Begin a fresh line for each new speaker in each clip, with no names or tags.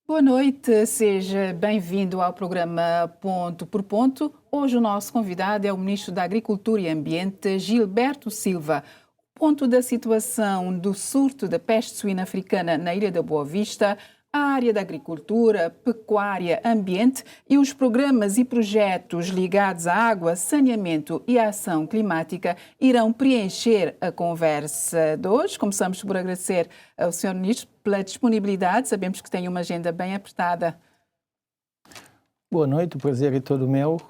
Boa noite, seja bem-vindo ao programa Ponto por Ponto. Hoje o nosso convidado é o Ministro da Agricultura e Ambiente, Gilberto Silva. O ponto da situação do surto da peste suína africana na Ilha da Boa Vista, a área da agricultura, pecuária, ambiente e os programas e projetos ligados à água, saneamento e à ação climática irão preencher a conversa de hoje. Começamos por agradecer ao Sr. Ministro pela disponibilidade. Sabemos que tem uma agenda bem apertada.
Boa noite, o prazer é todo meu.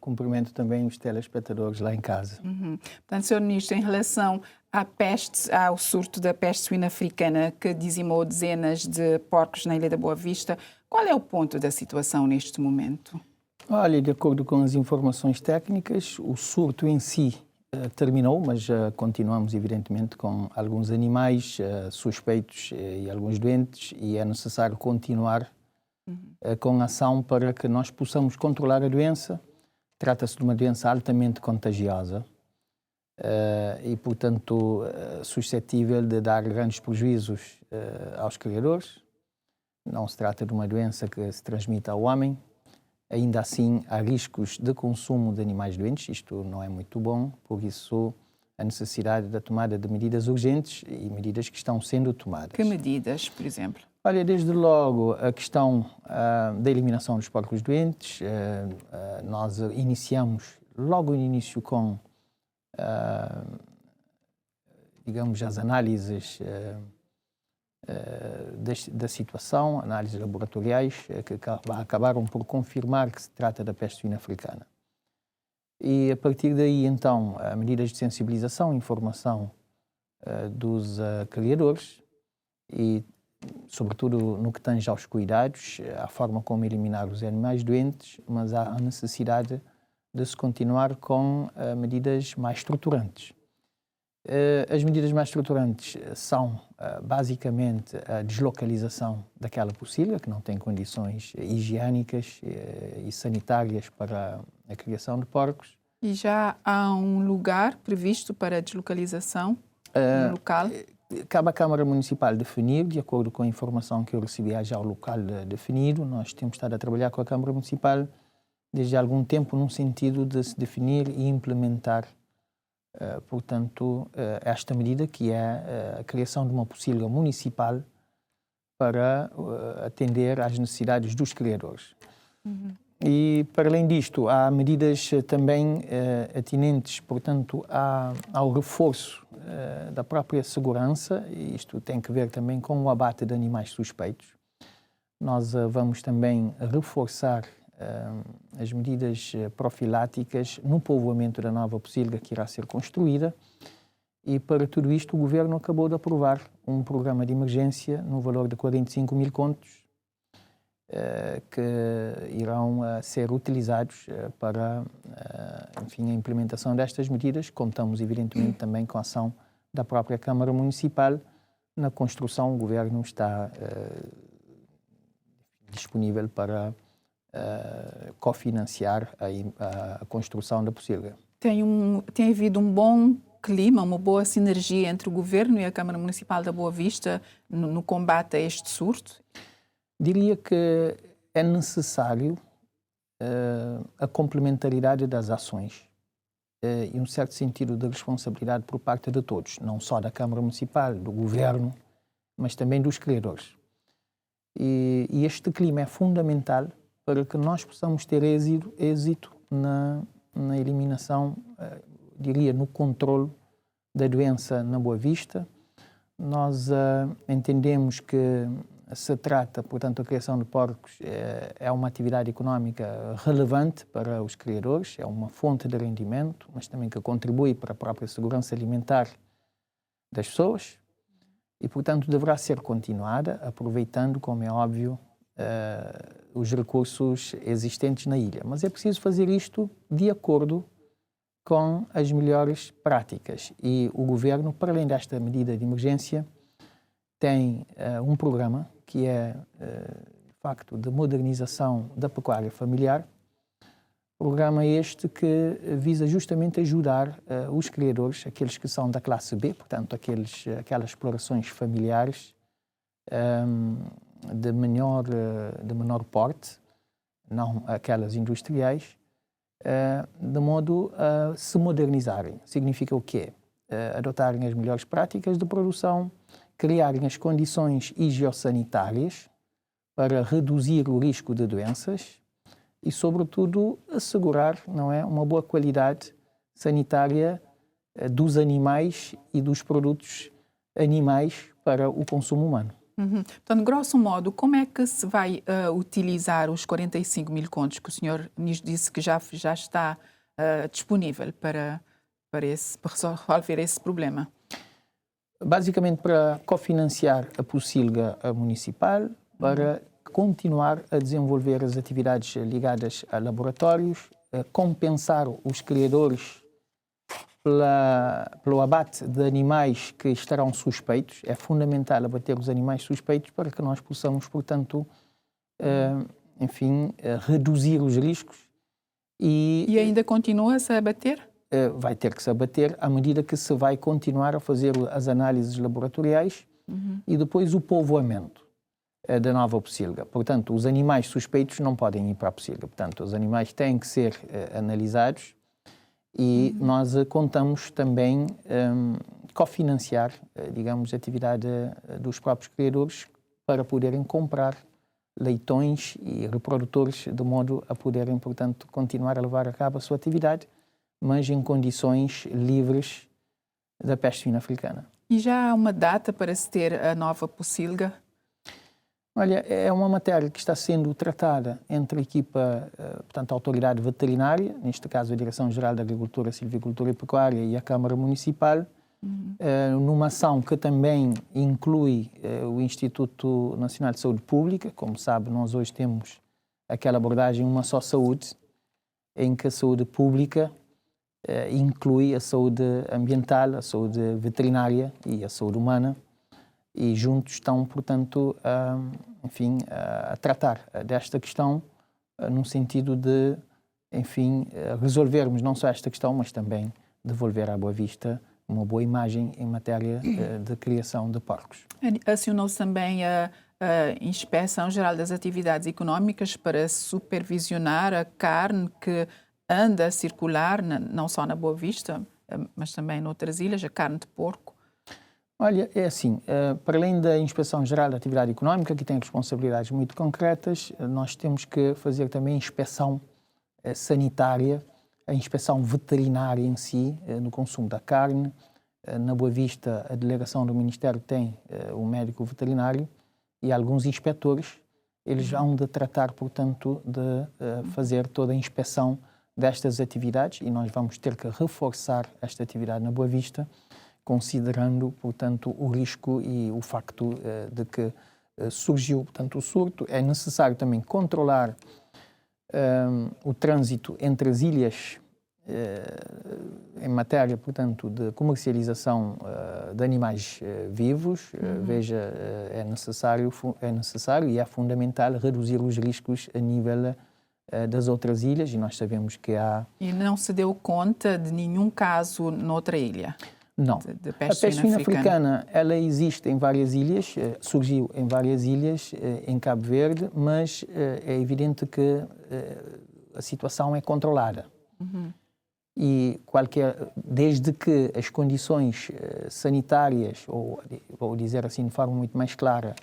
Cumprimento também os telespectadores lá em casa.
Portanto, Sr. Ministro, em relação à peste, ao surto da peste suína africana que dizimou dezenas de porcos na Ilha da Boa Vista, qual é o ponto da situação neste momento?
Olha, de acordo com as informações técnicas, o surto em si terminou, mas continuamos, evidentemente, com alguns animais suspeitos e alguns doentes, e é necessário continuar com ação para que nós possamos controlar a doença. Trata-se de uma doença altamente contagiosa e, portanto, suscetível de dar grandes prejuízos aos criadores. Não se trata de uma doença que se transmite ao homem. Ainda assim, há riscos de consumo de animais doentes. Isto não é muito bom, por isso a necessidade da tomada de medidas urgentes e medidas que estão sendo tomadas.
Que medidas, por exemplo?
Olha, desde logo a questão da eliminação dos porcos doentes. Nós iniciamos logo no início com, digamos, as análises da situação, análises laboratoriais que acabaram por confirmar que se trata da peste suína africana. E a partir daí, então, medidas de sensibilização, informação dos criadores e sobretudo no que tange aos cuidados, a forma como eliminar os animais doentes, mas há a necessidade de se continuar com medidas mais estruturantes. As medidas mais estruturantes são, basicamente, a deslocalização daquela pocilga, que não tem condições higiênicas e sanitárias para a criação de porcos.
E já há um lugar previsto para a deslocalização no local?
Cabe à Câmara Municipal definir, de acordo com a informação que eu recebi, há já o local definido. Nós temos estado a trabalhar com a Câmara Municipal desde há algum tempo num sentido de se definir e implementar, portanto, esta medida, que é a criação de uma pocilga municipal para atender às necessidades dos criadores. E, para além disto, há medidas também atinentes, portanto, ao reforço da própria segurança, e isto tem que ver também com o abate de animais suspeitos. Nós vamos também reforçar as medidas profiláticas no povoamento da nova pocilga que irá ser construída, e para tudo isto o Governo acabou de aprovar um programa de emergência no valor de 45 mil contos, que irão ser utilizados para, enfim, a implementação destas medidas. Contamos, evidentemente, também com a ação da própria Câmara Municipal. Na construção, o Governo está disponível para cofinanciar a construção da pocilga.
Tem havido um bom clima, uma boa sinergia entre o Governo e a Câmara Municipal da Boa Vista no combate a este surto?
Diria que é necessário a complementaridade das ações e um certo sentido de responsabilidade por parte de todos, não só da Câmara Municipal, do Governo, mas também dos criadores. E este clima é fundamental para que nós possamos ter êxito na eliminação, diria, no controle da doença na Boa Vista. Nós entendemos que se trata, portanto, a criação de porcos é uma atividade económica relevante para os criadores, é uma fonte de rendimento, mas também que contribui para a própria segurança alimentar das pessoas e, portanto, deverá ser continuada, aproveitando, como é óbvio, os recursos existentes na ilha. Mas é preciso fazer isto de acordo com as melhores práticas. E o Governo, para além desta medida de emergência, tem um programa que é, de facto, de modernização da pecuária familiar. Programa este que visa justamente ajudar os criadores, aqueles que são da classe B, portanto, aquelas explorações familiares, de menor porte, não aquelas industriais, de modo a se modernizarem. Significa o quê? Adotarem as melhores práticas de produção, criarem as condições higiosanitárias para reduzir o risco de doenças e, sobretudo, assegurar, não é, uma boa qualidade sanitária dos animais e dos produtos animais para o consumo humano.
Portanto, grosso modo, como é que se vai utilizar os 45 mil contos que o senhor nos disse que já está disponível para resolver esse problema?
Basicamente para cofinanciar a Pocilga municipal, para continuar a desenvolver as atividades ligadas a laboratórios, compensar os criadores pelo abate de animais que estarão suspeitos. É fundamental abater os animais suspeitos para que nós possamos, portanto, reduzir os riscos.
E ainda continua-se a abater?
Vai ter que se abater à medida que se vai continuar a fazer as análises laboratoriais e depois o povoamento da nova Pocilga. Portanto, os animais suspeitos não podem ir para a Pocilga. Portanto, os animais têm que ser analisados e nós contamos também cofinanciar, digamos, a atividade dos próprios criadores para poderem comprar leitões e reprodutores de modo a poderem, portanto, continuar a levar a cabo a sua atividade, mas em condições livres da peste suína africana.
E já há uma data para se ter a nova Pocilga?
Olha, é uma matéria que está sendo tratada entre a equipa, portanto, a autoridade veterinária, neste caso a Direção-Geral da Agricultura, Silvicultura e Pecuária e a Câmara Municipal, numa ação que também inclui o Instituto Nacional de Saúde Pública. Como sabe, nós hoje temos aquela abordagem Uma Só Saúde, em que a saúde pública inclui a saúde ambiental, a saúde veterinária e a saúde humana, e juntos estão, portanto, a tratar desta questão no sentido de, resolvermos não só esta questão, mas também devolver à Boa Vista uma boa imagem em matéria de criação de porcos.
Acionou-se também a Inspeção Geral das Atividades Económicas para supervisionar a carne que anda a circular, não só na Boa Vista, mas também noutras ilhas, a carne de porco?
Olha, é assim, para além da Inspeção Geral da Atividade Económica, que tem responsabilidades muito concretas, nós temos que fazer também a inspeção sanitária, a inspeção veterinária em si, no consumo da carne. Na Boa Vista, a delegação do Ministério tem um médico veterinário e alguns inspetores. Eles hão de tratar, portanto, de fazer toda a inspeção destas atividades e nós vamos ter que reforçar esta atividade na Boa Vista, considerando, portanto, o risco e o facto de que surgiu, portanto, o surto. É necessário também controlar o trânsito entre as ilhas em matéria, portanto, de comercialização de animais vivos. Veja, é necessário e é fundamental reduzir os riscos a nível das outras ilhas e nós sabemos que há...
E não se deu conta de nenhum caso noutra ilha?
Não.
De
peste suína africana, ela existe em várias ilhas, surgiu em várias ilhas, em Cabo Verde, mas é evidente que a situação é controlada. E desde que as condições sanitárias, ou vou dizer assim de forma muito mais clara,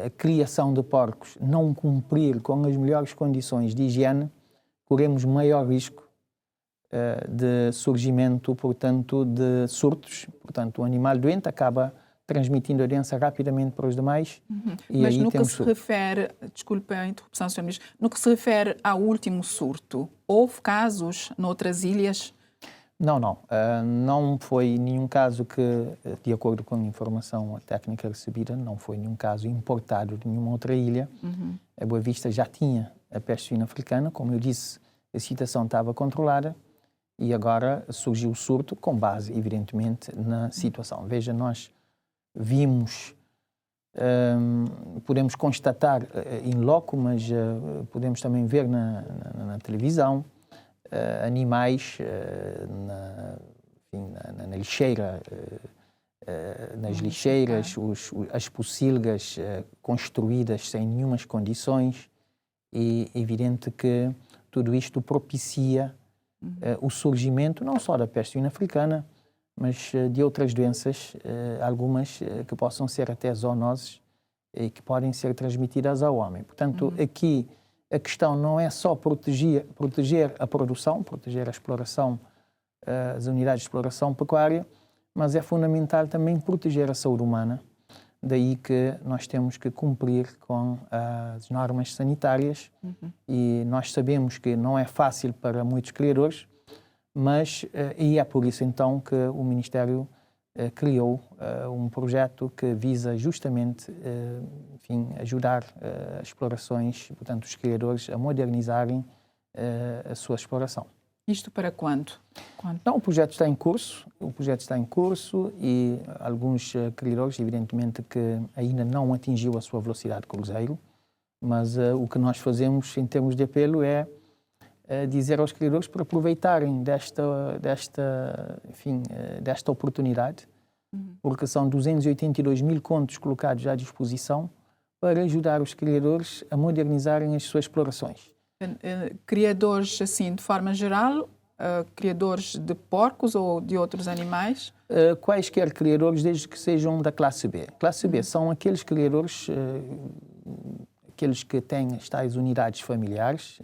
a criação de porcos não cumprir com as melhores condições de higiene, corremos maior risco de surgimento, portanto, de surtos. Portanto, o animal doente acaba transmitindo a doença rapidamente para os demais. E
mas
aí
no que se refere, desculpe a interrupção, Sr. Ministro, no que se refere ao último surto, houve casos noutras ilhas?
Não. Não foi nenhum caso que, de acordo com a informação técnica recebida, não foi nenhum caso importado de nenhuma outra ilha. A Boa Vista já tinha a peste suína africana, como eu disse, a situação estava controlada. E agora surgiu o surto com base, evidentemente, na situação. Veja, nós vimos, podemos constatar in loco, mas podemos também ver na televisão, animais na lixeira nas lixeiras, as pocilgas construídas sem nenhumas condições, e é evidente que tudo isto propicia o surgimento não só da peste suína africana, mas de outras doenças, algumas que possam ser até zoonoses e que podem ser transmitidas ao homem. Portanto, aqui a questão não é só proteger a produção, proteger a exploração, as unidades de exploração pecuária, mas é fundamental também proteger a saúde humana. Daí que nós temos que cumprir com as normas sanitárias e nós sabemos que não é fácil para muitos criadores, mas e é por isso então que o Ministério criou um projeto que visa justamente enfim, ajudar as explorações, portanto os criadores a modernizarem a sua exploração.
Isto para quando?
Não, o projeto está em curso e alguns criadores, evidentemente, que ainda não atingiu a sua velocidade de cruzeiro, mas o que nós fazemos em termos de apelo é dizer aos criadores para aproveitarem desta oportunidade, porque são 282 mil contos colocados à disposição para ajudar os criadores a modernizarem as suas explorações.
Criadores, assim, de forma geral, criadores de porcos ou de outros animais?
Quaisquer criadores, desde que sejam da classe B. Classe B são aqueles criadores, aqueles que têm as tais unidades familiares,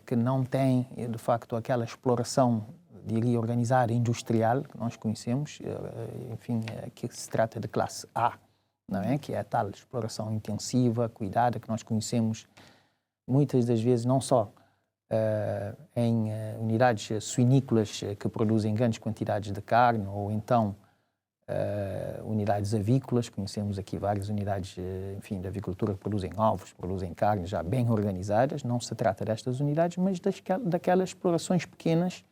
que não têm, de facto, aquela exploração, diria, organizada, industrial, que nós conhecemos, enfim, que se trata de classe A, não é? Que é a tal exploração intensiva, cuidada, que nós conhecemos muitas das vezes não só em unidades suinícolas que produzem grandes quantidades de carne, ou então unidades avícolas, conhecemos aqui várias unidades, enfim, de avicultura que produzem ovos, produzem carne já bem organizadas. Não se trata destas unidades, mas daquelas explorações pequenas,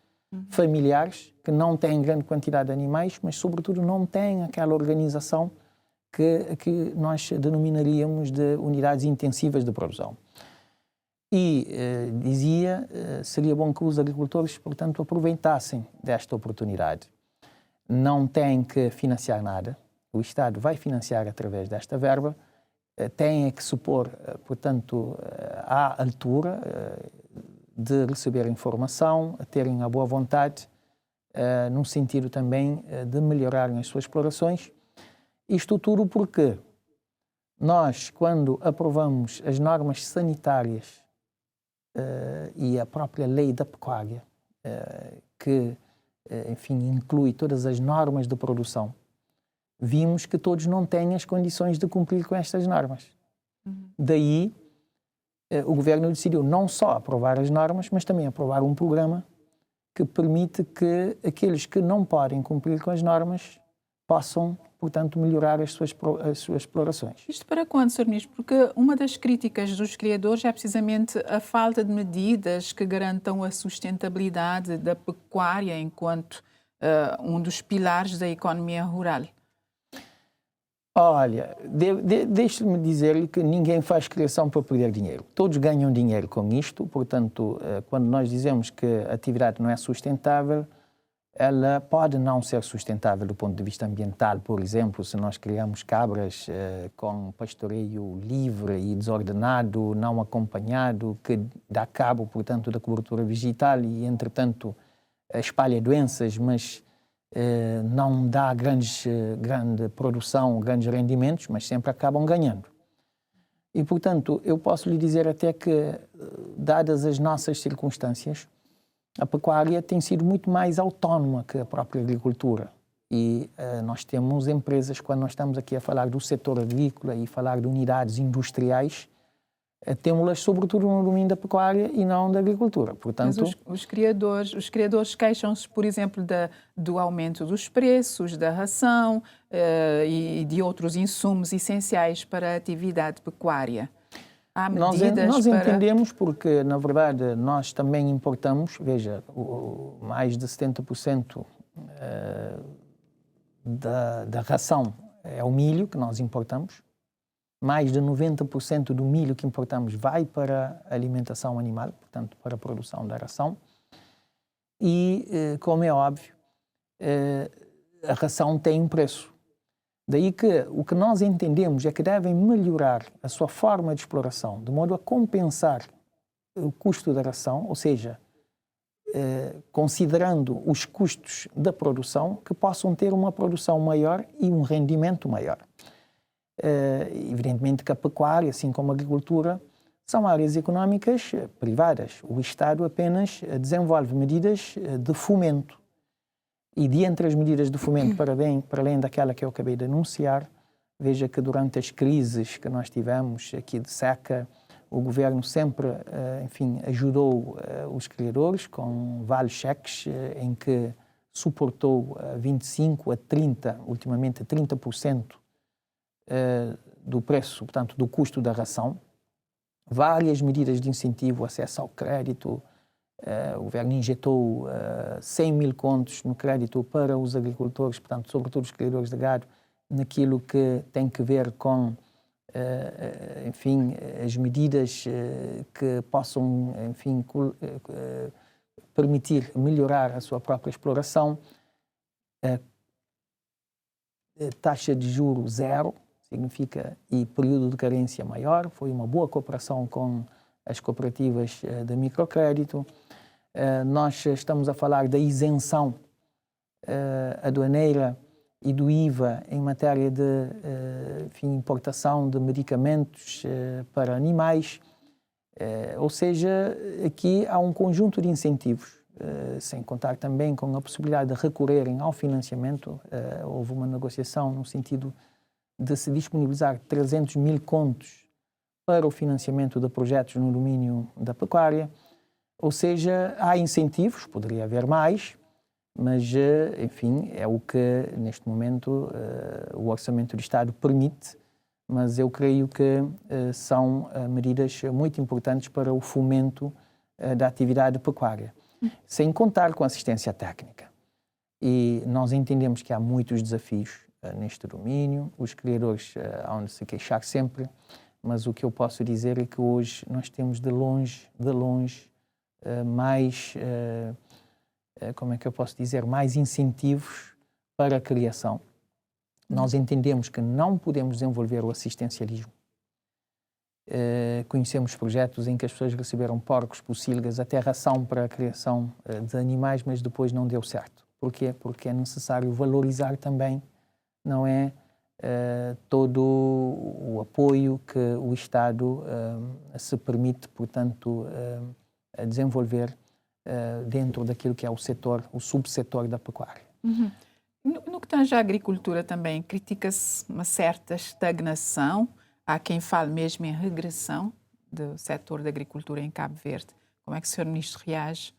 familiares, que não têm grande quantidade de animais, mas sobretudo não têm aquela organização que nós denominaríamos de unidades intensivas de produção. E seria bom que os agricultores, portanto, aproveitassem desta oportunidade. Não têm que financiar nada, o Estado vai financiar através desta verba, têm que se pôr, portanto, à altura de receber informação, a terem a boa vontade, no sentido também de melhorarem as suas explorações. Isto tudo porque nós, quando aprovamos as normas sanitárias e a própria lei da pecuária, que, enfim, inclui todas as normas de produção, vimos que todos não têm as condições de cumprir com estas normas. Daí, o Governo decidiu não só aprovar as normas, mas também aprovar um programa que permite que aqueles que não podem cumprir com as normas possam, portanto, melhorar as suas explorações.
Isto para quando, Sr. Ministro? Porque uma das críticas dos criadores é precisamente a falta de medidas que garantam a sustentabilidade da pecuária enquanto um dos pilares da economia rural.
Olha, deixe-me dizer-lhe que ninguém faz criação para perder dinheiro. Todos ganham dinheiro com isto, portanto, quando nós dizemos que a atividade não é sustentável, ela pode não ser sustentável do ponto de vista ambiental. Por exemplo, se nós criamos cabras com pastoreio livre e desordenado, não acompanhado, que dá cabo, portanto, da cobertura vegetal e, entretanto, espalha doenças, mas não dá grande produção, grandes rendimentos, mas sempre acabam ganhando. E, portanto, eu posso lhe dizer até que, dadas as nossas circunstâncias, a pecuária tem sido muito mais autónoma que a própria agricultura. E nós temos empresas, quando nós estamos aqui a falar do setor agrícola e falar de unidades industriais, temos-las sobretudo no domínio da pecuária e não da agricultura. Portanto,
mas os criadores queixam-se, por exemplo, do aumento dos preços, da ração e de outros insumos essenciais para a atividade pecuária. Há medidas
nós entendemos porque, na verdade, nós também importamos, veja, mais de 70% da ração é o milho que nós importamos. Mais de 90% do milho que importamos vai para a alimentação animal, portanto, para a produção da ração. E, como é óbvio, a ração tem um preço. Daí que o que nós entendemos é que devem melhorar a sua forma de exploração, de modo a compensar o custo da ração, ou seja, considerando os custos da produção, que possam ter uma produção maior e um rendimento maior. Evidentemente que a pecuária, assim como a agricultura, são áreas económicas privadas. O Estado apenas desenvolve medidas de fomento. E de entre as medidas de fomento, para além daquela que eu acabei de anunciar, veja que durante as crises que nós tivemos aqui de seca, o governo sempre, enfim, ajudou os criadores com vale-cheques, em que suportou 25% a 30%, ultimamente 30% do preço, portanto, do custo da ração. Várias medidas de incentivo, acesso ao crédito. O governo injetou 100 mil contos no crédito para os agricultores, portanto, sobretudo os criadores de gado, naquilo que tem que ver com, enfim, as medidas que possam, enfim, permitir melhorar a sua própria exploração. Taxa de juros zero, significa, e período de carência maior. Foi uma boa cooperação com as cooperativas de microcrédito. Nós estamos a falar da isenção aduaneira e do IVA em matéria de enfim, importação de medicamentos para animais. Ou seja, aqui há um conjunto de incentivos, sem contar também com a possibilidade de recorrerem ao financiamento. Houve uma negociação no sentido de se disponibilizar 300 mil contos para o financiamento de projetos no domínio da pecuária. Ou seja, há incentivos, poderia haver mais, mas, enfim, é o que, neste momento, o Orçamento do Estado permite, mas eu creio que são medidas muito importantes para o fomento da atividade pecuária, sem contar com assistência técnica. E nós entendemos que há muitos desafios neste domínio, os criadores hão de se queixar sempre, mas o que eu posso dizer é que hoje nós temos de longe, mais, como é que eu posso dizer, mais incentivos para a criação. Nós entendemos que não podemos desenvolver o assistencialismo. Conhecemos projetos em que as pessoas receberam porcos, pocilgas, até ração para a criação de animais, mas depois não deu certo. Porquê? Porque é necessário valorizar também, não é, todo o apoio que o Estado se permite, portanto, desenvolver dentro daquilo que é o setor, o subsetor da pecuária.
Uhum. No que tange à agricultura também, critica-se uma certa estagnação. Há quem fale mesmo em regressão do setor da agricultura em Cabo Verde. Como é que o Sr. Ministro reage?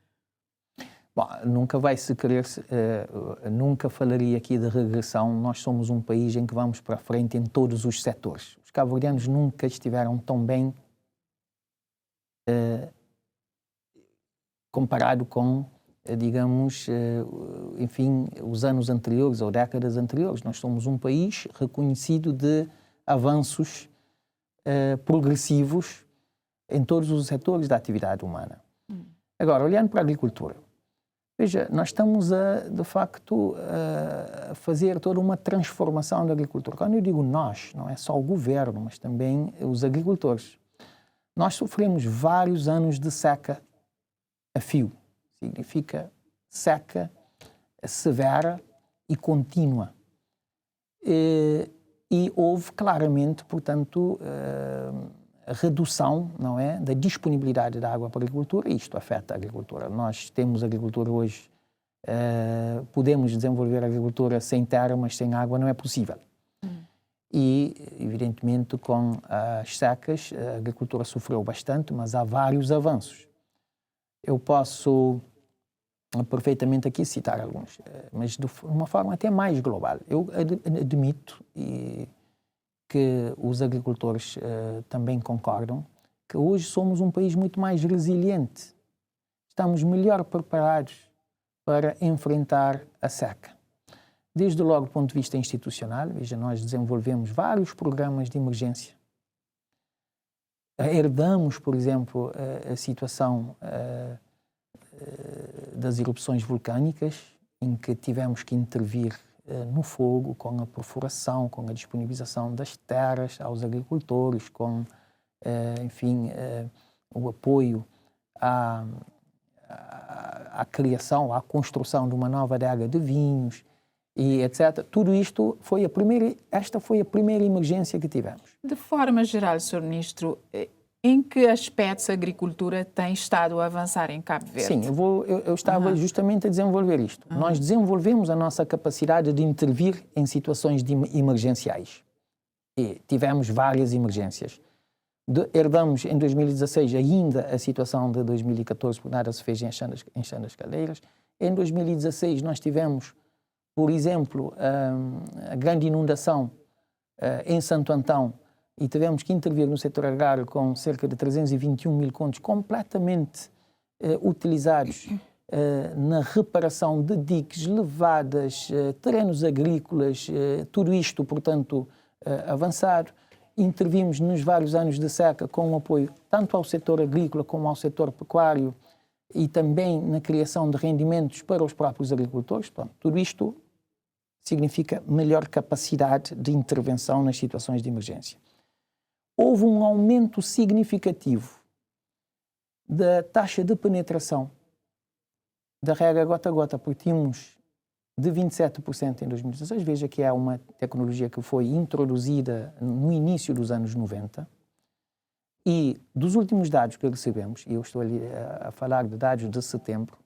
Bom, nunca vai se querer, nunca falaria aqui de regressão. Nós somos um país em que vamos para a frente em todos os setores. Os cabo-verdianos nunca estiveram tão bem comparado com, digamos, enfim, os anos anteriores ou décadas anteriores. Nós somos um país reconhecido de avanços progressivos em todos os setores da atividade humana. Agora, olhando para a agricultura, veja, nós estamos, de facto, a fazer toda uma transformação da agricultura. Quando eu digo nós, não é só o governo, mas também os agricultores. Nós sofremos vários anos de seca a fio. Significa seca severa e contínua. E houve claramente, portanto, a redução, não é, da disponibilidade da água para a agricultura, e isto afeta a agricultura. Nós temos agricultura hoje, podemos desenvolver a agricultura sem terra, mas sem água não é possível. E, evidentemente, com as secas, a agricultura sofreu bastante, mas há vários avanços. Eu posso perfeitamente aqui citar alguns, mas de uma forma até mais global. Eu admito que os agricultores também concordam que hoje somos um país muito mais resiliente. Estamos melhor preparados para enfrentar a seca. Desde logo do ponto de vista institucional, veja, nós desenvolvemos vários programas de emergência. Herdamos, por exemplo, a situação das erupções vulcânicas, em que tivemos que intervir no fogo, com a perfuração, com a disponibilização das terras aos agricultores, com, enfim, o apoio à criação, à construção de uma nova adega de vinhos, e etc. Tudo isto esta foi a primeira emergência que tivemos.
De forma geral, Sr. Ministro, em que aspectos a agricultura tem estado a avançar em Cabo Verde?
Sim, eu estava justamente a desenvolver isto. Nós desenvolvemos a nossa capacidade de intervir em situações emergenciais. E tivemos várias emergências. Herdamos em 2016 ainda a situação de 2014, porque nada se fez enchendo as caldeiras. Em 2016 nós tivemos, por exemplo, a grande inundação em Santo Antão, e tivemos que intervir no setor agrário com cerca de 321 mil contos completamente utilizados na reparação de diques, levadas, terrenos agrícolas, tudo isto, portanto, avançado. Intervimos nos vários anos de seca com apoio tanto ao setor agrícola como ao setor pecuário e também na criação de rendimentos para os próprios agricultores. Portanto, tudo isto significa melhor capacidade de intervenção nas situações de emergência. Houve um aumento significativo da taxa de penetração da rega gota a gota, porque tínhamos de 27% em 2016. Veja que é uma tecnologia que foi introduzida no início dos anos 90. E dos últimos dados que recebemos, e eu estou ali a falar de dados de setembro,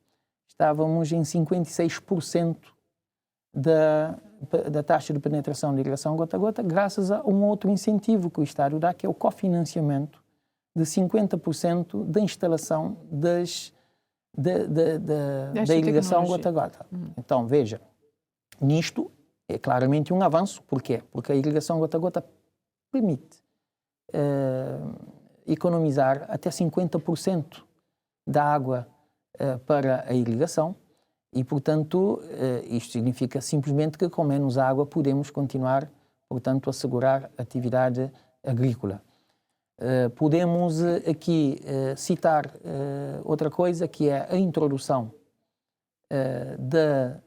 estávamos em 56% da taxa de penetração de irrigação gota a gota, graças a um outro incentivo que o Estado dá, que é o cofinanciamento de 50% da instalação da irrigação gota a gota. Então, veja, nisto é claramente um avanço. Porquê? Porque a irrigação gota a gota permite economizar até 50% da água para a irrigação e, portanto, isto significa simplesmente que com menos água podemos continuar, portanto, a assegurar a atividade agrícola. Podemos aqui citar outra coisa, que é a introdução da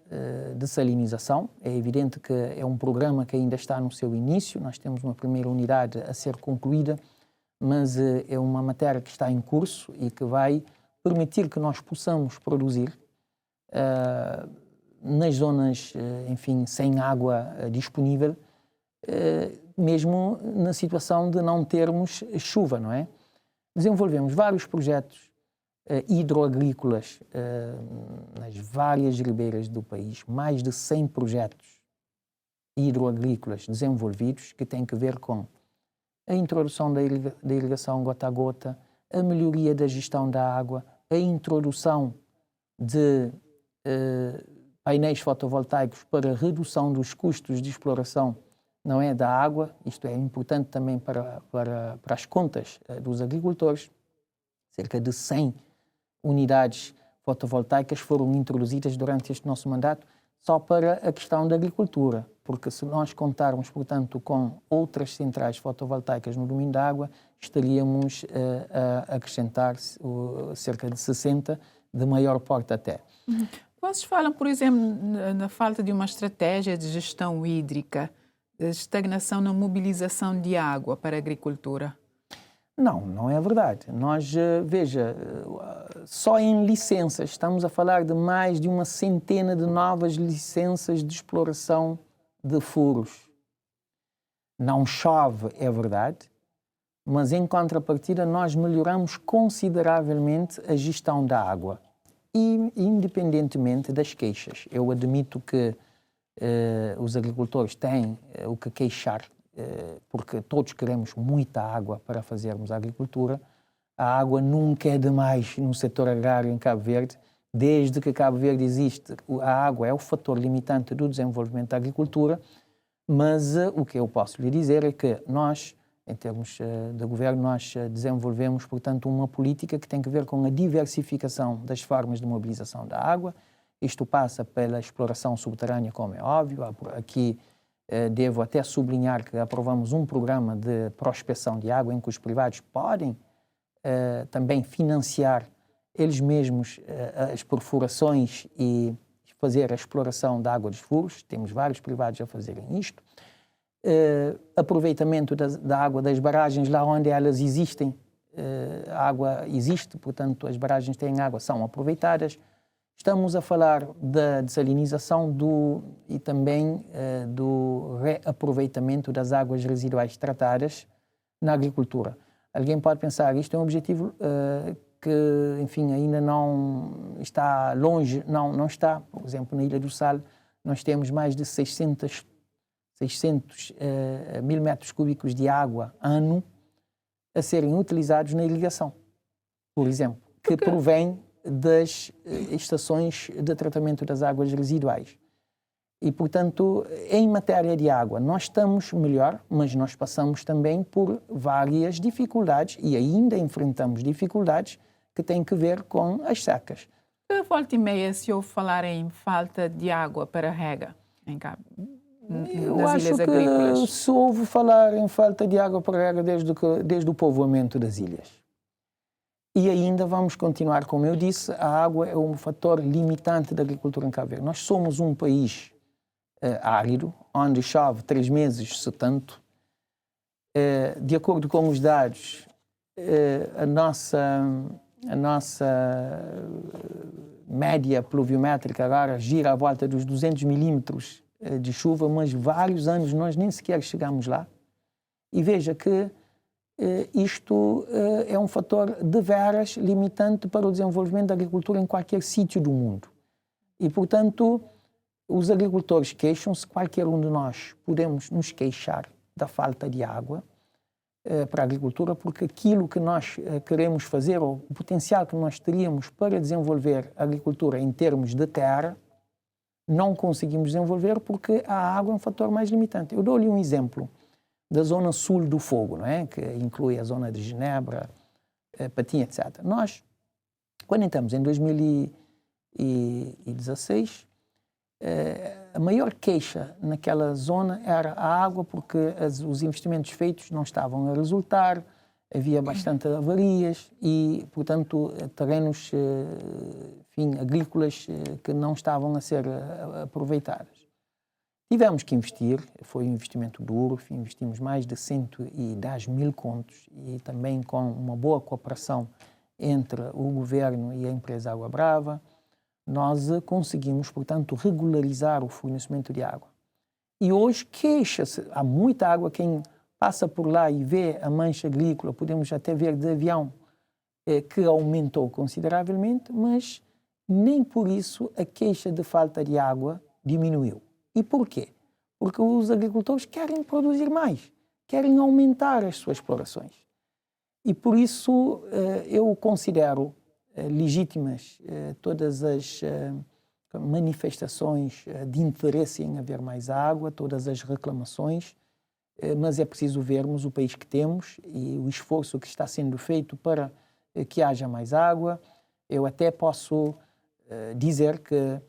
dessalinização. É evidente que é um programa que ainda está no seu início. Nós temos uma primeira unidade a ser concluída, mas é uma matéria que está em curso e que vai permitir que nós possamos produzir nas zonas, enfim, sem água disponível, mesmo na situação de não termos chuva, não é? Desenvolvemos vários projetos hidroagrícolas nas várias ribeiras do país, mais de 100 projetos hidroagrícolas desenvolvidos que têm que ver com a introdução da irrigação gota a gota, a melhoria da gestão da água, a introdução de painéis fotovoltaicos para a redução dos custos de exploração, não é, da água. Isto é importante também para as contas dos agricultores. Cerca de 100 unidades fotovoltaicas foram introduzidas durante este nosso mandato só para a questão da agricultura, porque se nós contarmos, portanto, com outras centrais fotovoltaicas no domínio da água, estaríamos a acrescentar cerca de 60, de maior porte até.
Vocês falam, por exemplo, na falta de uma estratégia de gestão hídrica, de estagnação na mobilização de água para a agricultura.
Não é verdade. Nós, veja, só em licenças, estamos a falar de mais de uma centena de novas licenças de exploração de furos. Não chove, é verdade, mas em contrapartida nós melhoramos consideravelmente a gestão da água, e independentemente das queixas. Eu admito que os agricultores têm o que queixar, porque todos queremos muita água para fazermos a agricultura. A água nunca é demais no setor agrário em Cabo Verde. Desde que Cabo Verde existe, a água é o fator limitante do desenvolvimento da agricultura, mas o que eu posso lhe dizer é que nós, em termos de governo, nós desenvolvemos, portanto, uma política que tem que ver com a diversificação das formas de mobilização da água. Isto passa pela exploração subterrânea, como é óbvio. Aqui devo até sublinhar que aprovamos um programa de prospecção de água em que os privados podem também financiar eles mesmos as perfurações e fazer a exploração da água dos furos, temos vários privados a fazerem isto. Aproveitamento da água das barragens lá onde elas existem, a água existe, portanto as barragens têm água, são aproveitadas. Estamos a falar da dessalinização e também do reaproveitamento das águas residuais tratadas na agricultura. Alguém pode pensar, isto é um objetivo que, enfim, ainda não está longe, não está. Por exemplo, na Ilha do Sal, nós temos mais de 600 mil metros cúbicos de água ano a serem utilizados na irrigação, por exemplo, que provém das estações de tratamento das águas residuais. E, portanto, em matéria de água, nós estamos melhor, mas nós passamos também por várias dificuldades e ainda enfrentamos dificuldades que têm que ver com as secas.
Volta e meia se ouve falar em falta de água para rega em Cabo,
Eu
nas
acho
ilhas
que
agrícolas.
se ouve falar em falta de água para rega desde o povoamento das ilhas. E ainda vamos continuar, como eu disse, a água é um fator limitante da agricultura em Cabo Verde. Nós somos um país árido, onde chove 3 meses, se tanto. De acordo com os dados, a nossa média pluviométrica agora gira à volta dos 200 milímetros de chuva, mas vários anos nós nem sequer chegamos lá. E veja que isto é um fator de veras limitante para o desenvolvimento da agricultura em qualquer sítio do mundo. E, portanto, os agricultores queixam-se, qualquer um de nós podemos nos queixar da falta de água para a agricultura, porque aquilo que nós queremos fazer, ou o potencial que nós teríamos para desenvolver a agricultura em termos de terra, não conseguimos desenvolver porque a água é um fator mais limitante. Eu dou-lhe um exemplo da zona sul do Fogo, não é? Que inclui a zona de Genebra, Patinha, etc. Nós, quando entramos em 2016, a maior queixa naquela zona era a água, porque os investimentos feitos não estavam a resultar, havia bastante avarias e, portanto, terrenos agrícolas que não estavam a ser aproveitadas. Tivemos que investir, foi um investimento duro, investimos mais de 110 mil contos e também com uma boa cooperação entre o governo e a empresa Água Brava, nós conseguimos, portanto, regularizar o fornecimento de água. E hoje queixa-se, há muita água, quem passa por lá e vê a mancha agrícola, podemos até ver de avião, que aumentou consideravelmente, mas nem por isso a queixa de falta de água diminuiu. E por quê? Porque os agricultores querem produzir mais, querem aumentar as suas explorações. E por isso eu considero legítimas todas as manifestações de interesse em haver mais água, todas as reclamações, mas é preciso vermos o país que temos e o esforço que está sendo feito para que haja mais água. Eu até posso dizer que,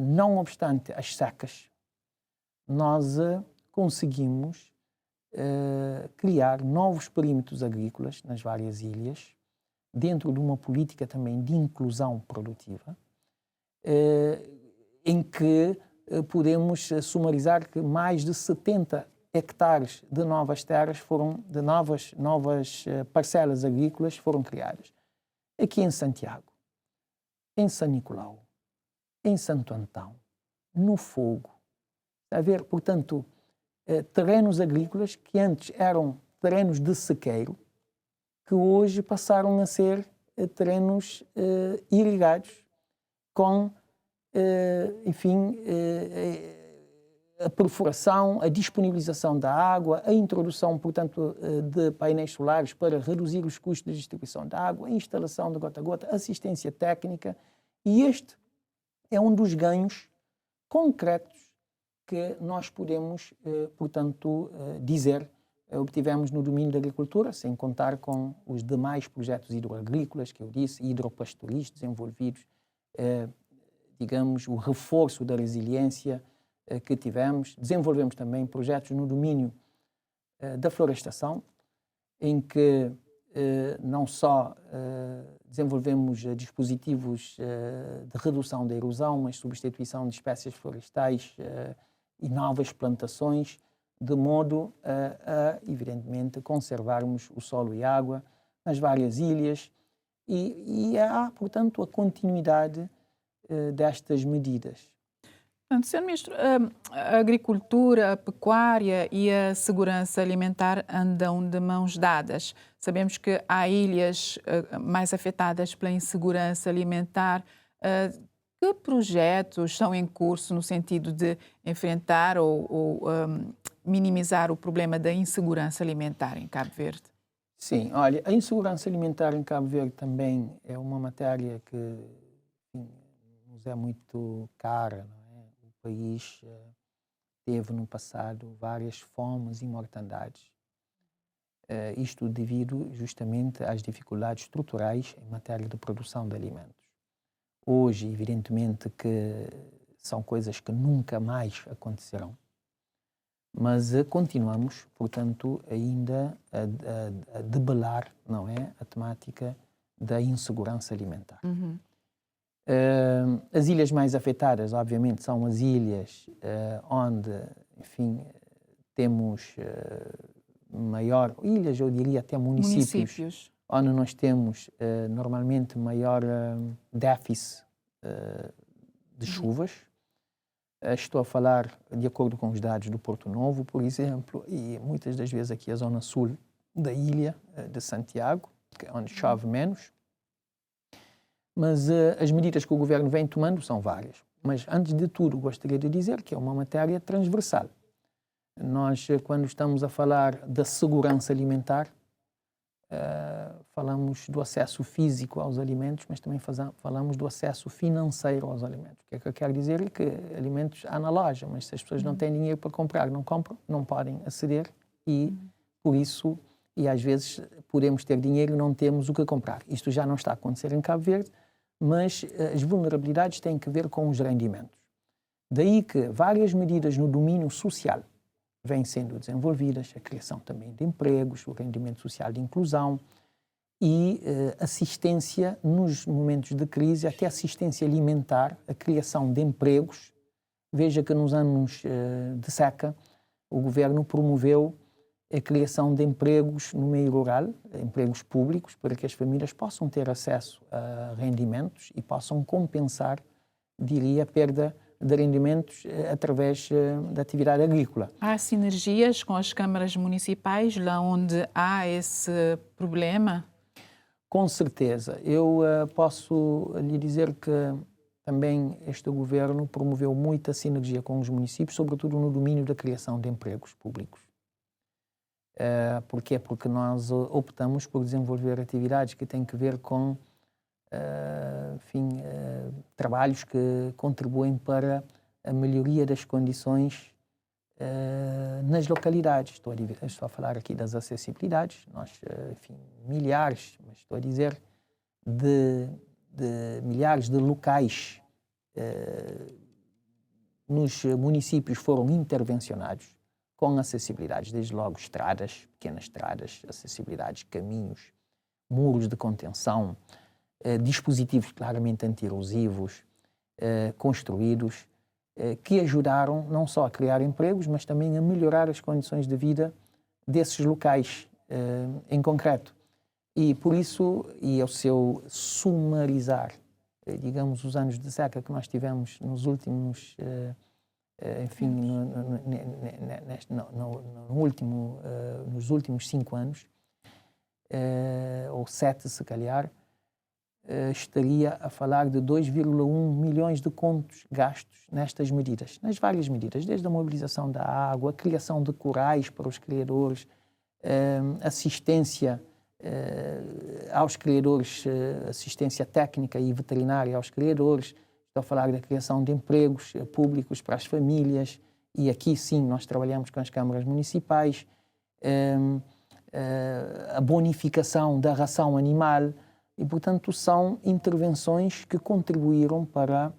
não obstante as secas, nós conseguimos criar novos perímetros agrícolas nas várias ilhas, dentro de uma política também de inclusão produtiva, em que podemos sumarizar que mais de 70 hectares de novas terras de novas parcelas agrícolas foram criadas. Aqui em Santiago, em São Nicolau, em Santo Antão, no Fogo. A ver, portanto, terrenos agrícolas que antes eram terrenos de sequeiro, que hoje passaram a ser terrenos irrigados com, a perfuração, a disponibilização da água, a introdução, portanto, de painéis solares para reduzir os custos de distribuição da água, a instalação de gota a gota, assistência técnica. E este é um dos ganhos concretos que nós podemos, portanto, dizer obtivemos no domínio da agricultura, sem contar com os demais projetos hidroagrícolas, que eu disse, hidropastoris desenvolvidos, digamos, o reforço da resiliência que tivemos. Desenvolvemos também projetos no domínio da florestação, em que não só desenvolvemos dispositivos de redução da erosão, mas substituição de espécies florestais e novas plantações, de modo evidentemente, conservarmos o solo e água nas várias ilhas e há, portanto, a continuidade destas medidas.
Portanto, Sr. Ministro, a agricultura, a pecuária e a segurança alimentar andam de mãos dadas. Sabemos que há ilhas mais afetadas pela insegurança alimentar. Que projetos estão em curso no sentido de enfrentar ou minimizar o problema da insegurança alimentar em Cabo Verde?
Sim, olha, a insegurança alimentar em Cabo Verde também é uma matéria que nos é muito cara, não é? O país teve no passado várias fomes e mortandades. Isto devido justamente às dificuldades estruturais em matéria de produção de alimentos. Hoje, evidentemente, que são coisas que nunca mais acontecerão, mas continuamos, portanto, ainda a debelar, não é, a temática da insegurança alimentar.
Uhum.
As ilhas mais afetadas, obviamente, são as ilhas onde, enfim, temos ilhas, eu diria até municípios. Onde nós temos normalmente maior déficit de chuvas. Estou a falar de acordo com os dados do Porto Novo, por exemplo, e muitas das vezes aqui a zona sul da ilha de Santiago, onde chove menos. Mas as medidas que o governo vem tomando são várias. Mas, antes de tudo, gostaria de dizer que é uma matéria transversal. Nós, quando estamos a falar da segurança alimentar, falamos do acesso físico aos alimentos, mas também falamos do acesso financeiro aos alimentos. O que é que eu quero dizer? É que alimentos há na loja, mas se as pessoas não têm dinheiro para comprar, não compram, não podem aceder e, por isso, e às vezes podemos ter dinheiro e não temos o que comprar. Isto já não está a acontecer em Cabo Verde, mas as vulnerabilidades têm que ver com os rendimentos. Daí que várias medidas no domínio social vêm sendo desenvolvidas, a criação também de empregos, o rendimento social de inclusão e assistência nos momentos de crise, até assistência alimentar, a criação de empregos. Veja que nos anos de seca o governo promoveu a criação de empregos no meio rural, empregos públicos, para que as famílias possam ter acesso a rendimentos e possam compensar, diria, a perda de rendimentos através da atividade agrícola.
Há sinergias com as câmaras municipais, lá onde há esse problema?
Com certeza. Eu posso lhe dizer que também este governo promoveu muita sinergia com os municípios, sobretudo no domínio da criação de empregos públicos. Porquê? Porque nós optamos por desenvolver atividades que têm que ver com trabalhos que contribuem para a melhoria das condições nas localidades. Estou a falar aqui das acessibilidades, nós, milhares, mas estou a dizer de milhares de locais nos municípios foram intervencionados com acessibilidades, desde logo estradas, pequenas estradas, acessibilidades, caminhos, muros de contenção, dispositivos claramente anti-erosivos construídos, que ajudaram não só a criar empregos, mas também a melhorar as condições de vida desses locais em concreto. E por isso, e ao seu sumarizar, digamos, os anos de seca que nós tivemos nos últimos, nos últimos 5 anos, ou 7 se calhar, estaria a falar de 2,1 milhões de contos gastos nestas medidas, nas várias medidas, desde a mobilização da água, a criação de corais para os criadores, assistência aos criadores, assistência técnica e veterinária aos criadores. Estou a falar da criação de empregos públicos para as famílias e aqui sim nós trabalhamos com as câmaras municipais, a bonificação da ração animal e, portanto, são intervenções que contribuíram para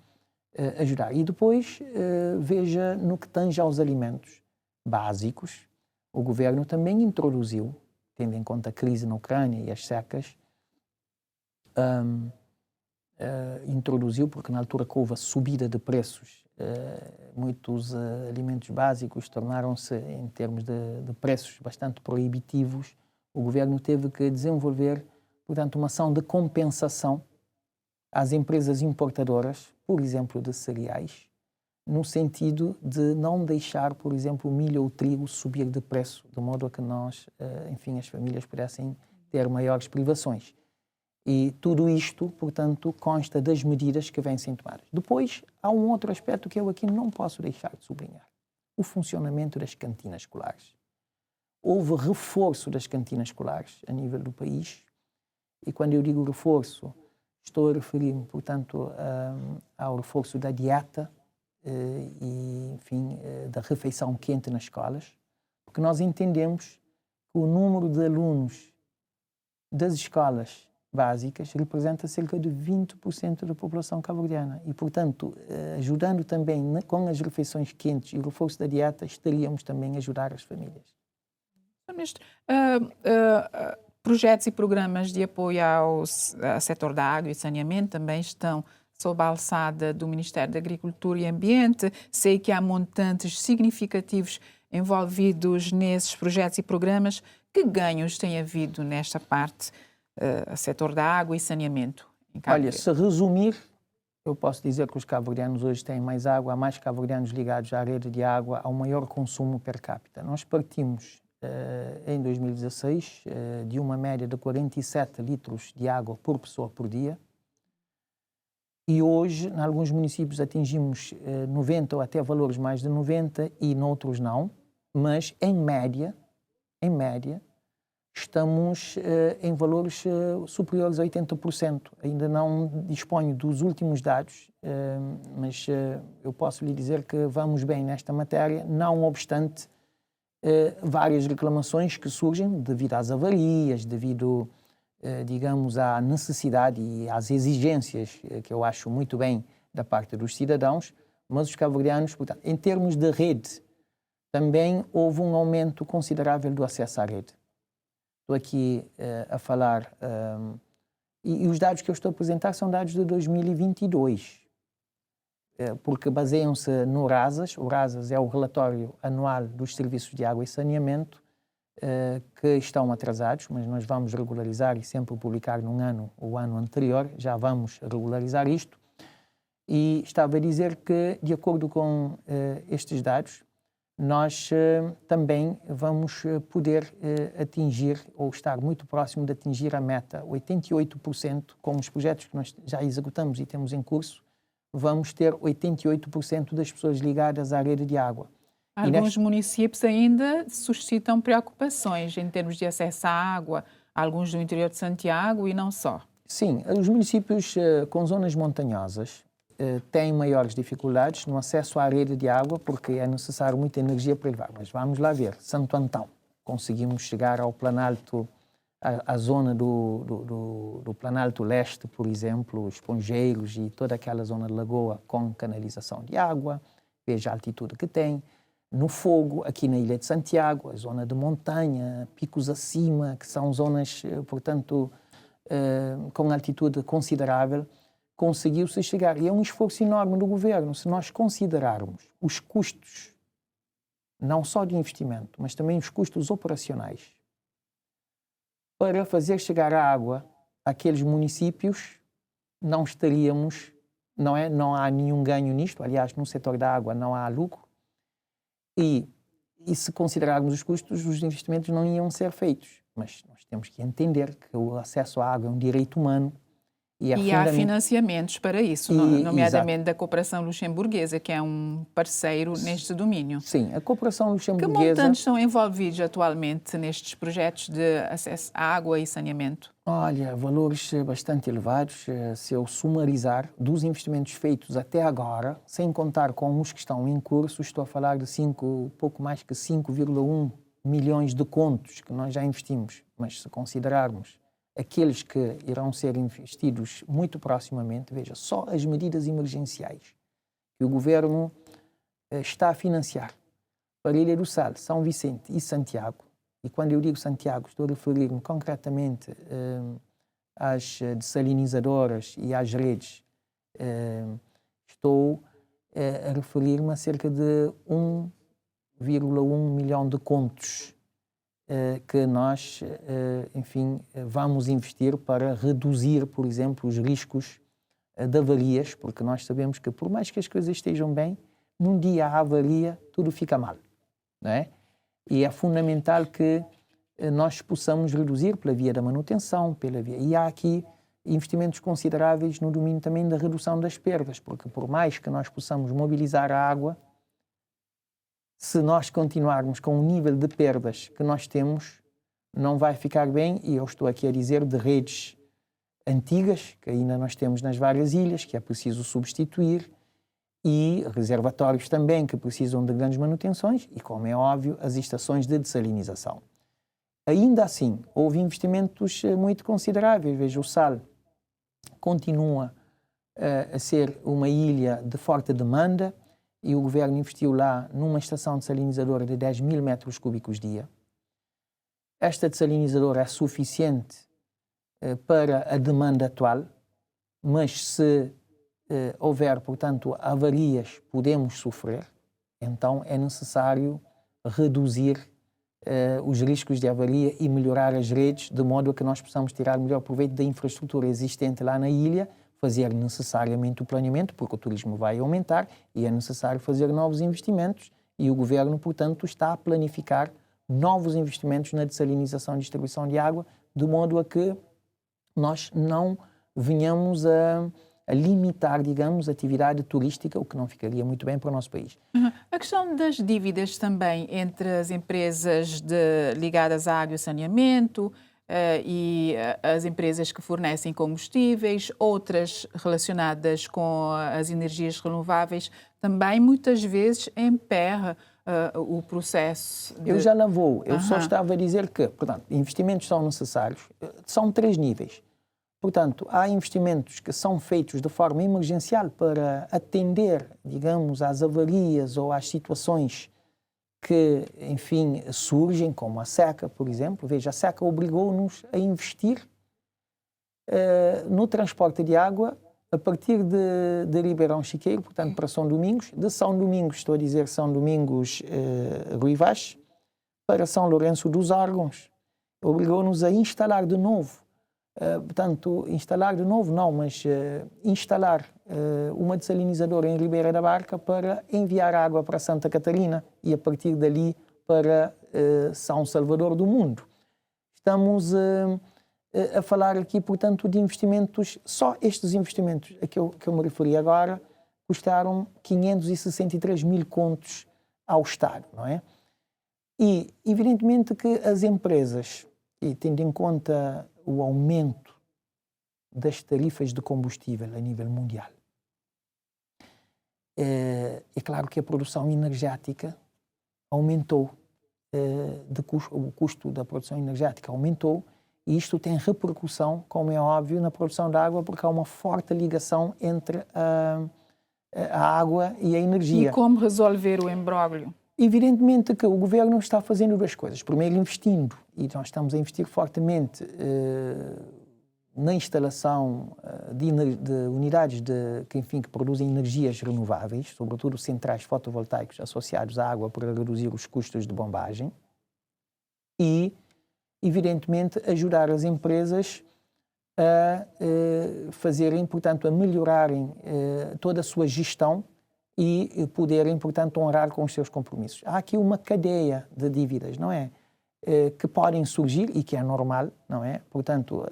ajudar. E depois, veja, no que tange aos alimentos básicos, o governo também introduziu tendo em conta a crise na Ucrânia e as secas, introduziu, porque na altura que houve a subida de preços, muitos alimentos básicos tornaram-se, em termos de preços, bastante proibitivos. O governo teve que desenvolver, portanto, uma ação de compensação às empresas importadoras, por exemplo, de cereais, no sentido de não deixar, por exemplo, o milho ou o trigo subir de preço, de modo a que nós, enfim, as famílias pudessem ter maiores privações. E tudo isto, portanto, consta das medidas que vêm sendo tomadas. Depois, há um outro aspecto que eu aqui não posso deixar de sublinhar: o funcionamento das cantinas escolares. Houve reforço das cantinas escolares a nível do país, e quando eu digo reforço, estou a referir-me, portanto, ao reforço da dieta e, enfim, da refeição quente nas escolas, porque nós entendemos que o número de alunos das escolas básicas representa cerca de 20% da população cabo-verdiana e, portanto, ajudando também com as refeições quentes e o reforço da dieta, estaríamos também a ajudar as famílias.
Ministro, projetos e programas de apoio ao setor da água e saneamento também estão sob a alçada do Ministério da Agricultura e Ambiente. Sei que há montantes significativos envolvidos nesses projetos e programas. Que ganhos tem havido nesta parte, setor da água e saneamento?
Olha, se resumir, eu posso dizer que os cabo-verdianos hoje têm mais água, há mais cabo-verdianos ligados à rede de água, há um maior consumo per capita. Nós partimos em 2016 de uma média de 47 litros de água por pessoa por dia, e hoje, em alguns municípios, atingimos 90 ou até valores mais de 90 e noutros não, mas em média, estamos em valores superiores a 80%. Ainda não disponho dos últimos dados, mas eu posso lhe dizer que vamos bem nesta matéria, não obstante várias reclamações que surgem devido às avarias, devido, digamos, à necessidade e às exigências, que eu acho muito bem da parte dos cidadãos, mas os cabo-verdianos, portanto, em termos de rede, também houve um aumento considerável do acesso à rede. Estou aqui a falar, e os dados que eu estou a apresentar são dados de 2022, porque baseiam-se no RASAS. O RASAS é o relatório anual dos serviços de água e saneamento, que estão atrasados, mas nós vamos regularizar e sempre publicar num ano ou ano anterior, já vamos regularizar isto. E estava a dizer que, de acordo com estes dados, nós também vamos poder atingir, ou estar muito próximo de atingir a meta 88%, com os projetos que nós já executamos e temos em curso, vamos ter 88% das pessoas ligadas à rede de água.
Alguns municípios ainda suscitam preocupações em termos de acesso à água, alguns do interior de Santiago e não só.
Sim, os municípios com zonas montanhosas têm maiores dificuldades no acesso à rede de água, porque é necessário muita energia para levar. Mas vamos lá ver, Santo Antão, conseguimos chegar ao Planalto, à zona do Planalto Leste, por exemplo, Esponjeiros e toda aquela zona de lagoa com canalização de água, veja a altitude que tem. No Fogo, aqui na Ilha de Santiago, a zona de montanha, picos acima, que são zonas, portanto, com altitude considerável, conseguiu-se chegar. E é um esforço enorme do governo. Se nós considerarmos os custos, não só de investimento, mas também os custos operacionais, para fazer chegar a água àqueles municípios, não estaríamos, não há nenhum ganho nisto. Aliás, no setor da água não há lucro. E se considerarmos os custos, os investimentos não iam ser feitos. Mas nós temos que entender que o acesso à água é um direito humano.
E há financiamentos para isso, nomeadamente da cooperação luxemburguesa, que é um parceiro neste domínio.
Sim, a cooperação luxemburguesa...
Que montantes são envolvidos atualmente nestes projetos de acesso à água e saneamento?
Olha, valores bastante elevados. Se eu sumarizar dos investimentos feitos até agora, sem contar com os que estão em curso, estou a falar de pouco mais que 5,1 milhões de contos que nós já investimos. Mas se considerarmos aqueles que irão ser investidos muito proximamente, veja, só as medidas emergenciais que o governo está a financiar para Ilha do Sal, São Vicente e Santiago, e quando eu digo Santiago, estou a referir-me concretamente às dessalinizadoras e às redes, estou a referir-me a cerca de 1,1 milhão de contos que nós, enfim, vamos investir para reduzir, por exemplo, os riscos de avarias, porque nós sabemos que, por mais que as coisas estejam bem, num dia há avaria, tudo fica mal, não é? E é fundamental que nós possamos reduzir pela via da manutenção, e há aqui investimentos consideráveis no domínio também da redução das perdas, porque por mais que nós possamos mobilizar a água, se nós continuarmos com o nível de perdas que nós temos, não vai ficar bem, e eu estou aqui a dizer de redes antigas, que ainda nós temos nas várias ilhas, que é preciso substituir, e reservatórios também que precisam de grandes manutenções, e, como é óbvio, as estações de dessalinização. Ainda assim, houve investimentos muito consideráveis. Veja, o Sal continua a ser uma ilha de forte demanda, e o governo investiu lá numa estação desalinizadora de 10 mil metros cúbicos dia. Esta desalinizadora é suficiente para a demanda atual, mas se houver, portanto, avarias, podemos sofrer, então é necessário reduzir os riscos de avaria e melhorar as redes, de modo a que nós possamos tirar melhor proveito da infraestrutura existente lá na ilha, fazer necessariamente o planeamento, porque o turismo vai aumentar e é necessário fazer novos investimentos, e o governo, portanto, está a planificar novos investimentos na dessalinização e distribuição de água, de modo a que nós não venhamos a limitar, digamos, a atividade turística, o que não ficaria muito bem para o nosso país.
A questão das dívidas também entre as empresas ligadas à água e saneamento e as empresas que fornecem combustíveis, outras relacionadas com as energias renováveis, também muitas vezes emperra o processo.
Eu já lá vou. Eu só estava a dizer que, portanto, investimentos são necessários. São 3 níveis. Portanto, há investimentos que são feitos de forma emergencial para atender, digamos, às avarias ou às situações que, enfim, surgem, como a seca, por exemplo. Veja, a seca obrigou-nos a investir no transporte de água a partir de Ribeirão Chiqueiro, portanto, para São Domingos. De São Domingos, estou a dizer São Domingos Rui Vaz, para São Lourenço dos Órgãos. Obrigou-nos a instalar de novo. Portanto, instalar de novo não, mas instalar uma desalinizadora em Ribeira da Barca para enviar água para Santa Catarina e a partir dali para São Salvador do Mundo. Estamos a falar aqui, portanto, de investimentos, só estes investimentos a que eu me referi agora, custaram 563 mil contos ao Estado, não é? E, evidentemente, que as empresas, e tendo em conta o aumento das tarifas de combustível a nível mundial, é claro que a produção energética aumentou, o custo da produção energética aumentou, e isto tem repercussão, como é óbvio, na produção de água, porque há uma forte ligação entre a água e a energia.
E como resolver o imbróglio?
Evidentemente que o governo está fazendo 2 coisas. Primeiro, investindo, e nós estamos a investir fortemente na instalação de unidades que produzem energias renováveis, sobretudo centrais fotovoltaicos associados à água para reduzir os custos de bombagem e, evidentemente, ajudar as empresas a fazerem, portanto, a melhorarem toda a sua gestão e poderem, portanto, honrar com os seus compromissos. Há aqui uma cadeia de dívidas, não é? Que podem surgir e que é normal, não é? Portanto,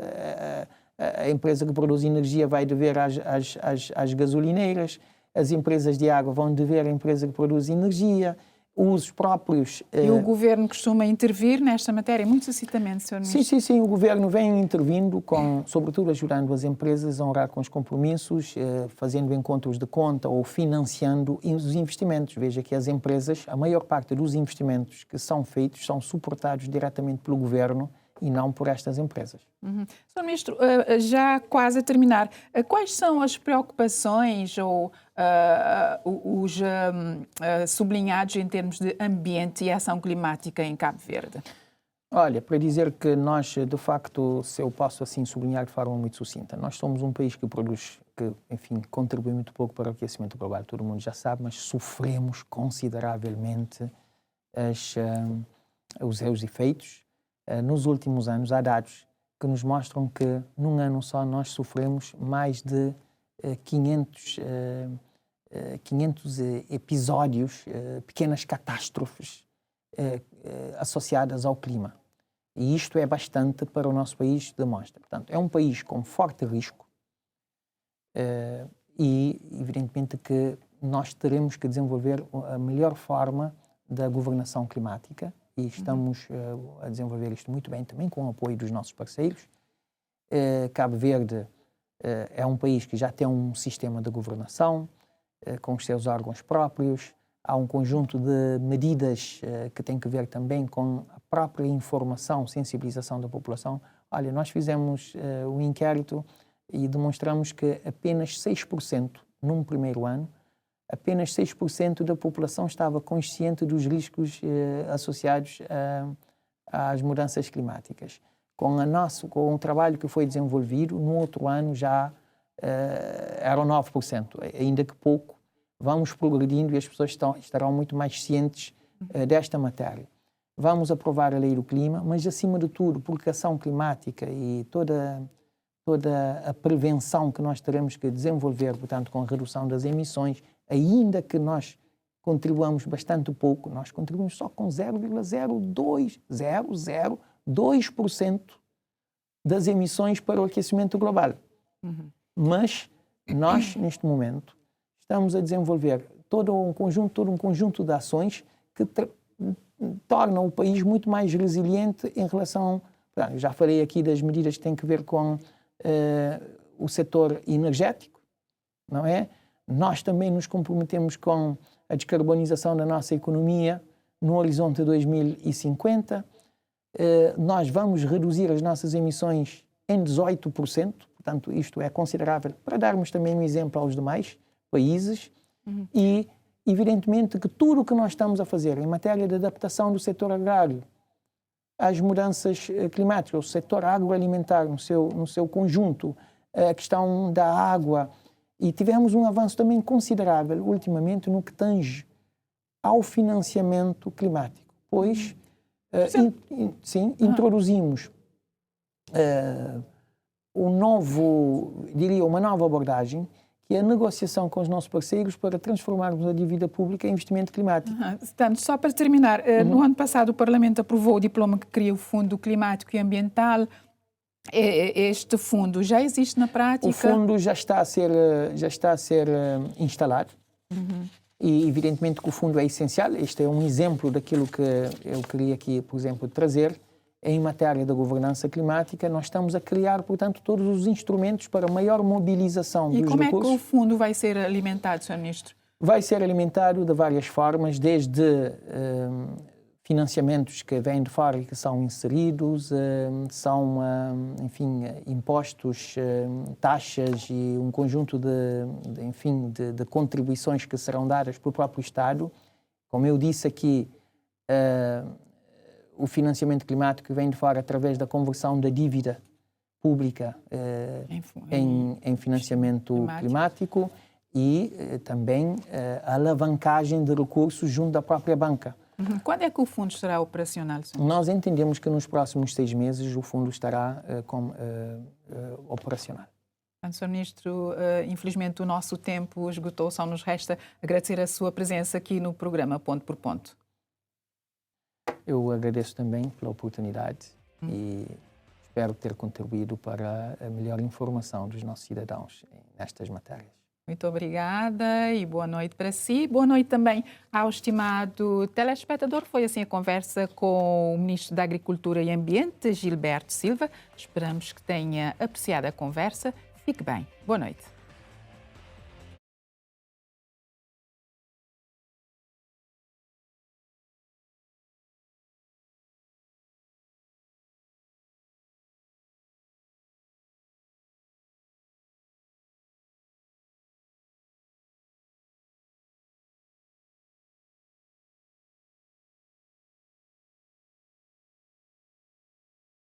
a empresa que produz energia vai dever às gasolineiras, as empresas de água vão dever à empresa que produz energia, os próprios...
E o governo costuma intervir nesta matéria muito sucintamente, Sr. Ministro?
Sim, o governo vem intervindo, sobretudo ajudando as empresas a honrar com os compromissos, fazendo encontros de conta ou financiando os investimentos. Veja que as empresas, a maior parte dos investimentos que são feitos são suportados diretamente pelo governo e não por estas empresas.
Sr. Ministro, já quase a terminar, quais são as preocupações ou os sublinhados em termos de ambiente e ação climática em Cabo Verde?
Olha, para dizer que nós, de facto, se eu posso assim sublinhar de forma muito sucinta, nós somos um país que produz, que, enfim, contribui muito pouco para o aquecimento global, todo mundo já sabe, mas sofremos consideravelmente os seus efeitos. Nos últimos anos, há dados que nos mostram que, num ano só, nós sofremos mais de 500 episódios, pequenas catástrofes associadas ao clima. E isto é bastante para o nosso país, demonstra. Portanto, é um país com forte risco e, evidentemente, que nós teremos que desenvolver a melhor forma da governação climática e estamos a desenvolver isto muito bem, também com o apoio dos nossos parceiros. Cabo Verde é um país que já tem um sistema de governação com os seus órgãos próprios. Há um conjunto de medidas que tem que ver também com a própria informação, sensibilização da população. Olha, nós fizemos um inquérito e demonstramos que apenas 6%, num primeiro ano, apenas 6% da população estava consciente dos riscos associados às mudanças climáticas. Com o trabalho que foi desenvolvido, no outro ano já eram 9%, ainda que pouco. Vamos progredindo e as pessoas estarão muito mais cientes desta matéria. Vamos aprovar a Lei do Clima, mas, acima de tudo, porque a ação climática e toda a prevenção que nós teremos que desenvolver, portanto, com a redução das emissões, ainda que nós contribuamos bastante pouco, nós contribuímos só com 0,02% das emissões para o aquecimento global. Mas nós, neste momento, estamos a desenvolver todo um conjunto de ações que tornam o país muito mais resiliente em relação... Já falei aqui das medidas que têm que ver com o setor energético, não é? Nós também nos comprometemos com a descarbonização da nossa economia no horizonte 2050. Nós vamos reduzir as nossas emissões em 18%, portanto, isto é considerável, para darmos também um exemplo aos demais países. E, evidentemente, que tudo o que nós estamos a fazer em matéria de adaptação do setor agrário às mudanças climáticas, o setor agroalimentar no seu conjunto, a questão da água, e tivemos um avanço também considerável ultimamente no que tange ao financiamento climático, pois introduzimos uma nova abordagem, que é a negociação com os nossos parceiros para transformarmos a dívida pública em investimento climático.
Portanto, só para terminar, no ano passado o Parlamento aprovou o diploma que cria o Fundo Climático e Ambiental. Este fundo já existe na prática?
O fundo já está a ser instalado. E, evidentemente, que o fundo é essencial. Este é um exemplo daquilo que eu queria aqui, por exemplo, trazer. Em matéria da governança climática, nós estamos a criar, portanto, todos os instrumentos para maior mobilização dos recursos.
E como é que o fundo vai ser alimentado, Sr. Ministro?
Vai ser alimentado de várias formas, desde financiamentos que vêm de fora e que são inseridos, são, enfim, impostos, taxas e um conjunto de contribuições que serão dadas pelo próprio Estado. Como eu disse aqui, o financiamento climático vem de fora através da conversão da dívida pública em financiamento climático e também a alavancagem de recursos junto da própria banca.
Quando é que o fundo estará operacional, senhor?
Nós entendemos que nos próximos 6 meses o fundo estará operacional.
Sr. Ministro, infelizmente o nosso tempo esgotou, só nos resta agradecer a sua presença aqui no programa Ponto por Ponto.
Eu agradeço também pela oportunidade e espero ter contribuído para a melhor informação dos nossos cidadãos nestas matérias.
Muito obrigada e boa noite para si. Boa noite também ao estimado telespectador. Foi assim a conversa com o Ministro da Agricultura e Ambiente, Gilberto Silva. Esperamos que tenha apreciado a conversa. Fique bem. Boa noite.